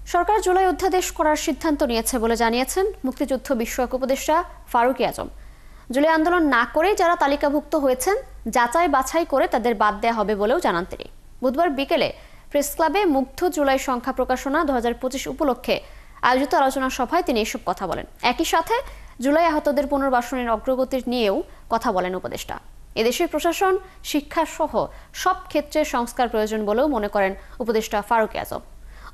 সরকার জুলাই অধ্যাদেশ করার সিদ্ধান্ত নিয়েছে বলে জানিয়েছেন মুক্তিযুদ্ধ বিষয়ক উপদেষ্টা ফারুক আজম। জুলাই আন্দোলন না করেই যারা তালিকাভুক্ত হয়েছেন যাচাই বাছাই করে তাদের বাদ দেওয়া হবে বলেও জানান তিনি। বুধবার বিকেলে প্রেস ক্লাবে মুগ্ধ জুলাই সংখ্যা প্রকাশনা 2025 উপলক্ষে আয়োজিত আলোচনা সভায় তিনি এসব কথা বলেন। একই সাথে জুলাই আহতদের পুনর্বাসনের অগ্রগতির নিয়েও কথা বলেন উপদেষ্টা। এদেশের প্রশাসন, শিক্ষা সহ সব ক্ষেত্রে সংস্কার প্রয়োজন বলেও মনে করেন উপদেষ্টা ফারুক আজম।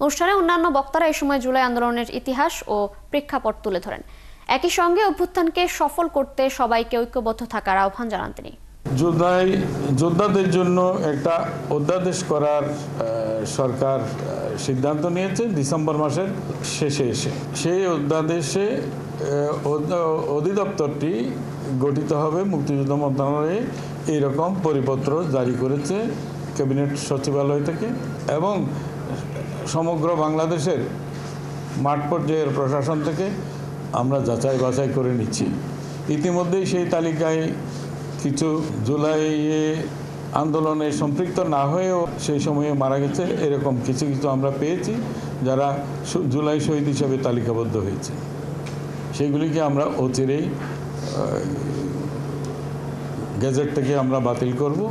অনুষ্ঠানে অন্যান্য বক্তারা এই সময় জুলাই আন্দোলনের ইতিহাস ও প্রেক্ষাপট তুলে ধরেন। একই সঙ্গে অভ্যুত্থানকে সফল করতে সবাইকে ঐক্যবদ্ধ থাকার আহ্বান জানান তিনি। জুলাই যোদ্ধাদের জন্য একটা অধ্যাদেশ করার সরকার সিদ্ধান্ত নিয়েছে ডিসেম্বর মাসের শেষে এসে। সেই অধ্যাদেশে অধিদপ্তরটি গঠিত হবে মুক্তিযুদ্ধ মন্ত্রণালয়ে, এইরকম পরিপত্র জারি করেছে ক্যাবিনেট সচিবালয় থেকে। এবং সমগ্র বাংলাদেশের মাঠ পর্যায়ের প্রশাসন থেকে আমরা যাচাই বাছাই করে নিচ্ছি। ইতিমধ্যেই সেই তালিকায় কিছু জুলাই আন্দোলনে সম্পৃক্ত না হয়েও সেই সময়ে মারা গেছে এরকম কিছু আমরা পেয়েছি, যারা জুলাই শহীদ হিসেবে তালিকাবদ্ধ হয়েছে। সেগুলিকে আমরা অচিরেই গেজেট থেকে আমরা বাতিল করব।